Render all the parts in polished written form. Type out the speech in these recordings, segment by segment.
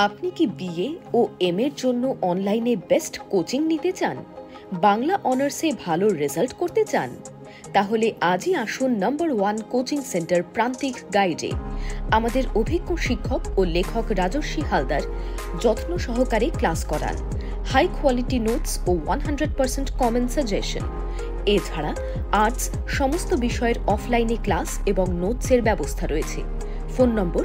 আপনি কি বিএ ও এম এর জন্য অনলাইনে বেস্ট কোচিং নিতে চান? বাংলা অনার্সে ভালো রেজাল্ট করতে চান? তাহলে আজই আসুন নাম্বার 1 কোচিং সেন্টার প্রান্তিক গাইডে। আমাদের অভিজ্ঞ শিক্ষক ও লেখক রাজস্বী হালদার যত্ন সহকারে ক্লাস করান। হাই কোয়ালিটি নোটস ও 100% কমন সাজেশন। এছাড়া আর্টস সমস্ত বিষয়ের অফলাইনে ক্লাস এবং নোটসের ব্যবস্থা রয়েছে। ফোন নম্বর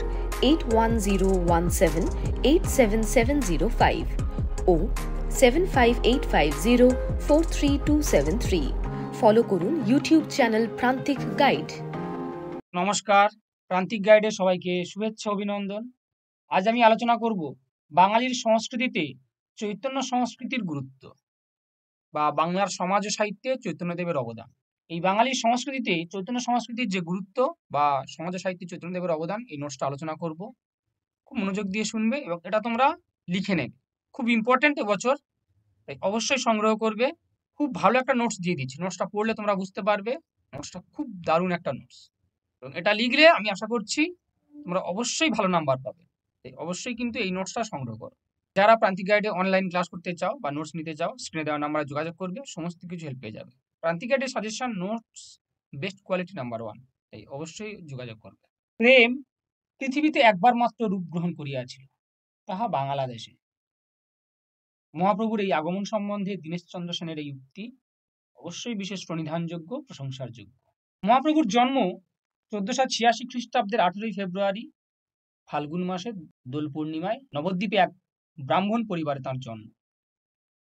8101787705 ও 7585043273। ফলো করুন ইউটিউব চ্যানেল প্রান্তিক গাইড। নমস্কার, প্রান্তিক গাইডে সবাইকে শুভেচ্ছা অভিনন্দন। আজ আমি আলোচনা করব বাঙালির সংস্কৃতিতে চৈতন্য সংস্কৃতির গুরুত্ব বা বাংলার সমাজ ও সাহিত্যে চৈতন্যদেবের অবদান। এই বাঙালির সংস্কৃতিতে চৈতন্য সংস্কৃতির যে গুরুত্ব বা সমাজ ও সাহিত্যে চৈতন্যদেবের অবদান, এই নোটসটা আলোচনা করব। খুব মনোযোগ দিয়ে শুনবে এবং এটা তোমরা লিখে নেবে। খুব ইম্পর্টেন্ট এবছর, তাই অবশ্যই সংগ্রহ করবে। খুব ভালো একটা নোটস দিয়ে দিচ্ছি, নোটসটা পড়লে তোমরা বুঝতে পারবে নোটসটা খুব দারুণ একটা নোটস। এবং এটা লিখলে আমি আশা করছি তোমরা অবশ্যই ভালো নাম্বার পাবে। তাই অবশ্যই কিন্তু এই নোটসটা সংগ্রহ করো। যারা প্রান্তিক গাইডে অনলাইন ক্লাস করতে চাও বা নোটস নিতে চাও, স্ক্রিনে দেওয়া নাম্বারে যোগাযোগ করবে, সমস্ত কিছু হেল্প পেয়ে যাবে। প্রান্তিক গাইডের suggestion notes best quality number 1, তাই অবশ্যই যোগাযোগ করবে। প্রেম পৃথিবীতে একবার মাত্র রূপ গ্রহণ করিয়াছিল, তাহা বাংলাদেশে। মহাপ্রভুর এই আগমন সম্বন্ধে দীনেশচন্দ্র সেনের এই উক্তি অবশ্যই বিশেষ প্রণিধানযোগ্য, প্রশংসার যোগ্য। মহাপ্রভুর জন্ম 1486 খ্রিস্টাব্দের 18 ফেব্রুয়ারি ফাল্গুন মাসে দোল পূর্ণিমায় নবদ্বীপে এক ব্রাহ্মণ পরিবারে তাঁর জন্ম।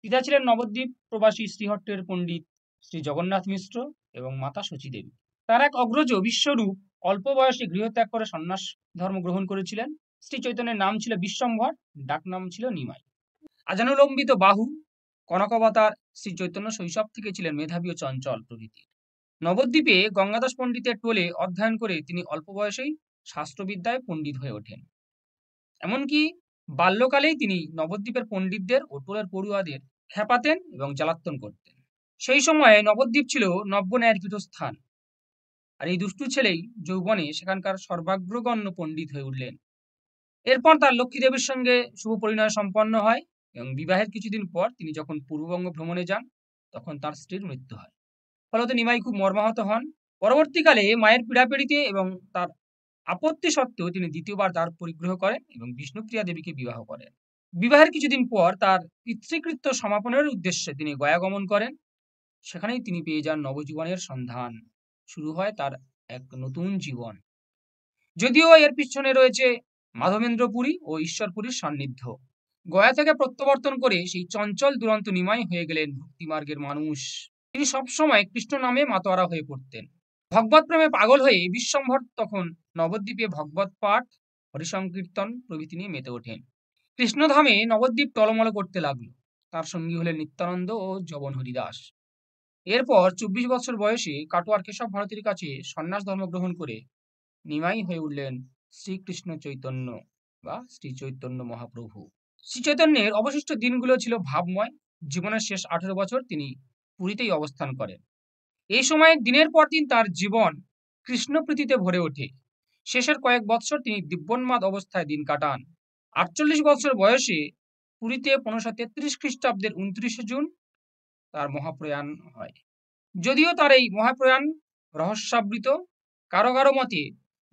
পিতা ছিলেন নবদ্বীপ প্রবাসী শ্রীহট্টের পণ্ডিত শ্রী জগন্নাথ মিশ্র এবং মাতা শচী দেবী। তার এক অগ্রজ বিশ্বরূপ অল্প বয়সে গৃহত্যাগ করে সন্ন্যাস ধর্ম গ্রহণ করেছিলেন। শ্রী চৈতন্যের নাম ছিল বিশ্বম্ভর, ডাক নাম ছিল নিমাই। আজানুলম্বিত বাহু, কনকাবতার শ্রী চৈতন্য শৈশব থেকে ছিলেন মেধাবী ও চঞ্চল প্রকৃতির। নবদ্বীপে গঙ্গাদাস পণ্ডিতের টোলে অধ্যয়ন করে তিনি অল্প বয়সেই শাস্ত্রবিদ্যায় পণ্ডিত হয়ে ওঠেন। এমনকি বাল্যকালেই তিনি নবদ্বীপের পণ্ডিতদের ও টোলের পড়ুয়াদের খেপাতেন এবং জ্বালাতন করতেন। সেই সময়ে নবদ্বীপ ছিল নব্য ন্যায়ের পীঠস্থান, আর এই দুষ্টু ছেলেই যৌবনে সেখানকার সর্বাগ্রগণ্য পণ্ডিত হয়ে উঠলেন। এরপর তার লক্ষ্মী দেবীর সঙ্গে শুভ পরিণয় সম্পন্ন হয় এবং বিবাহের কিছুদিন পর তিনি যখন পূর্ববঙ্গ ভ্রমণে যান, তখন তার স্ত্রীর মৃত্যু হয়। ফলত নিমাই খুব মর্মাহত হন। পরবর্তীকালে মায়ের পীড়াপিড়িতে এবং তার আপত্তি সত্ত্বেও তিনি দ্বিতীয়বার দ্বার পরিগ্রহ করেন এবং বিষ্ণুপ্রিয়া দেবীকে বিবাহ করেন। বিবাহের কিছুদিন পর তার পিতৃকৃত্য সমাপনের উদ্দেশ্যে তিনি গয়া গমন করেন। সেখানেই তিনি পেয়ে যান নবজীবনের সন্ধান। শুরু হয় তার এক নতুন জীবন। যদিও এর পিছনে রয়েছে মাধবেন্দ্রপুরী ও ঈশ্বরপুরীর সান্নিধ্য। গয়া থেকে প্রত্যাবর্তন করে সেই চঞ্চল দুরন্ত নিমাই হয়ে গেলেন ভক্তিমার্গের মানুষ। তিনি সবসময় কৃষ্ণ নামে মাতোয়ারা হয়ে পড়তেন। ভগবত প্রেমে পাগল হয়ে বিশ্বম্ভর তখন নবদ্বীপে ভগবত পাঠ, হরিসংকীর্তন প্রভৃতি নিয়ে মেতে ওঠেন। কৃষ্ণধামে নবদ্বীপ টলমল করতে লাগলো। তার সঙ্গী হলেন নিত্যানন্দ ও জবন হরিদাস। এরপর 24 বছর বয়সে কাটোয়ার কেশব ভারতীর কাছে সন্ন্যাস ধর্ম গ্রহণ করে নিমাই হয়ে উঠলেন শ্রীকৃষ্ণ চৈতন্য বা শ্রী চৈতন্য মহাপ্রভু। শ্রী চৈতন্যের অবশিষ্ট দিনগুলো ছিল ভাবময়। জীবনের শেষ 18 বছর তিনি পুরীতেই অবস্থান করেন। এই সময়ে দিনের পর দিন তার জীবন কৃষ্ণপ্রীতিতে ভরে ওঠে। শেষের কয়েক বৎসর তিনি দিব্যোন্মাদ অবস্থায় দিন কাটান। 48 বছর বয়সে পুরীতে 1533 খ্রিস্টাব্দের 29 জুন তার মহাপ্রয়াণ হয়। যদিও তার এই মহাপ্রয়াণ রহস্যাবৃত, কারো কারো মতে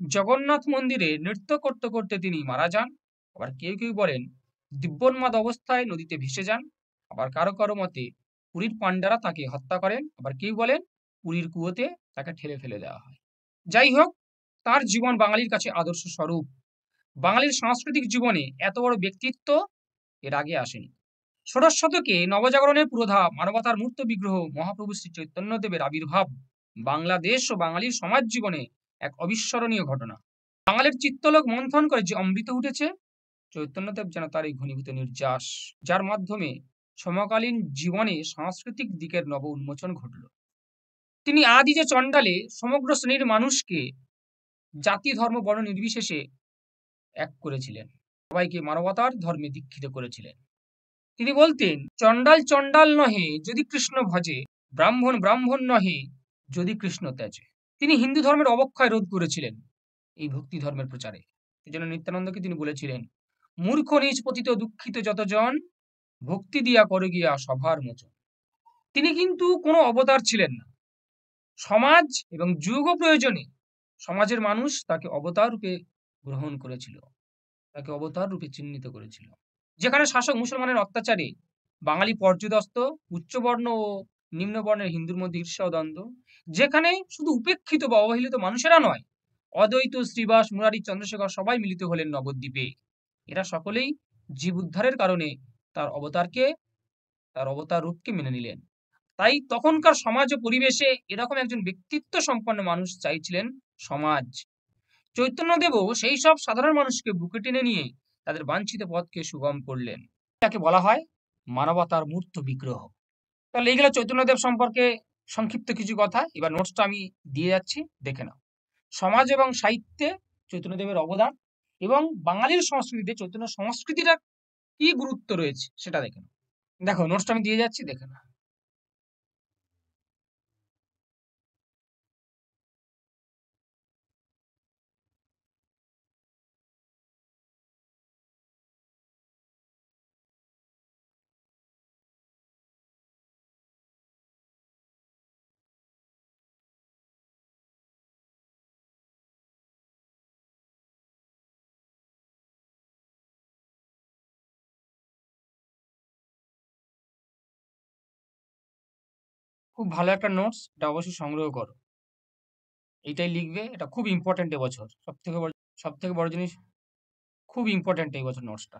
জগন্নাথ মন্দিরে নৃত্য করতে করতে তিনি মারা যান, আবার কেউ কেউ বলেন দিব্যোন্মাদ অবস্থায় নদীতে ভেসে যান, আবার কারো কারো মতে পুরীর পাণ্ডারা তাকে হত্যা করেন, আবার কেউ বলেন পুরীর কুয়োতে তাকে ঠেলে ফেলে দেওয়া হয়। যাই হোক, তার জীবন বাঙালির কাছে আদর্শ স্বরূপ। বাঙালির সাংস্কৃতিক জীবনে এত বড় ব্যক্তিত্ব এর আগে আসেনি। ষোড়শ শতকে নবজাগরণের পুরোধা মানবতার মূর্ত বিগ্রহ মহাপ্রভু শ্রী চৈতন্যদেবের আবির্ভাব বাংলাদেশ ও বাঙালির সমাজ জীবনে এক অবিস্মরণীয় ঘটনা। বাঙালির চিত্তলোক মন্থন করে যে অমৃত উঠেছে, চৈতন্যদেব যেন তার এই ঘনীভূত নির্যাস, যার মাধ্যমে সমকালীন জীবনে সাংস্কৃতিক দিকের নব উন্মোচন ঘটল। তিনি আদি যে চণ্ডালে সমগ্র শ্রেণীর মানুষকে জাতি ধর্ম বর্ণ নির্বিশেষে এক করেছিলেন, সবাইকে মানবতার ধর্মে দীক্ষিত করেছিলেন। তিনি বলতেন, চণ্ডাল চণ্ডাল নহে যদি কৃষ্ণ ভজে, ব্রাহ্মণ ব্রাহ্মণ নহে যদি কৃষ্ণ ত্যাজে। তিনি হিন্দু ধর্মের অবক্ষয় রোধ করেছিলেন এই ভক্তি ধর্মের প্রচারে। এই জন্য নিত্যানন্দকে তিনি বলেছিলেন, মূর্খ নিজ পতিত দুঃখিত যতজন, ভক্তি দিয়া করে গিয়া সভার মোচন। তিনি কিন্তু কোনো অবতার ছিলেন না। সমাজ এবং যুগ প্রয়োজনে সমাজের মানুষ তাকে অবতার রূপে গ্রহণ করেছিল, তাকে অবতার রূপে চিহ্নিত করেছিল। যেখানে শাসক মুসলমানের অত্যাচারে বাঙালি পর্যুদস্ত, উচ্চবর্ণ ও নিম্নবর্ণের হিন্দুর মধ্যে ঈর্ষা ও দ্বন্দ্ব, যেখানে শুধু উপেক্ষিত বা অবহেলিত মানুষেরা নয়, অদ্বৈত, শ্রীবাস, মুরারি, চন্দ্রশেখর সবাই মিলিত হলেন নবদ্বীপে। এরা সকলেই জীব উদ্ধারের কারণে তার অবতারকে, তার অবতার রূপকে মেনে নিলেন। তাই তখনকার সমাজ ও পরিবেশে এরকম একজন ব্যক্তিত্ব সম্পন্ন মানুষ চাইছিলেন সমাজ। চৈতন্যদেবও সেই সব সাধারণ মানুষকে বুকে টেনে নিয়ে তাদের বাঞ্ছিত পথকে সুগম করলেন। তাকে বলা হয় মানবতার মূর্ত বিগ্রহ। তাহলে এইগুলো চৈতন্যদেব সম্পর্কে সংক্ষিপ্ত কিছু কথা। এবার নোটসটা আমি দিয়ে যাচ্ছি, দেখে নাও। সমাজ এবং সাহিত্যে চৈতন্যদেবের অবদান এবং বাঙালির সংস্কৃতিতে চৈতন্য সংস্কৃতিটা কি গুরুত্ব রয়েছে সেটা দেখে নাও। দেখো নোটসটা আমি দিয়ে যাচ্ছি, দেখে নাও। খুব ভালো একটা নোটস, এটা অবশ্যই সংগ্রহ করো। এইটাই লিখবে, এটা খুব ইম্পর্টেন্ট এবছর। সব থেকে বড় জিনিস, খুব ইম্পর্টেন্ট এই বছর নোটসটা।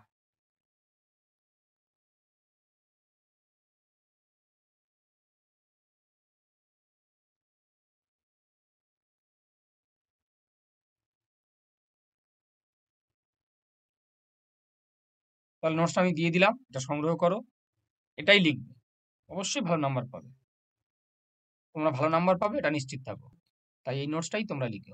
তাহলে নোটসটা আমি দিয়ে দিলাম, এটা সংগ্রহ করো, এটাই লিখবে, অবশ্যই ভালো নাম্বার পাবে। তোমরা ভালো নাম্বার পাবে এটা নিশ্চিত থাকো। তাই এই নোটসটাই তোমরা লিখো।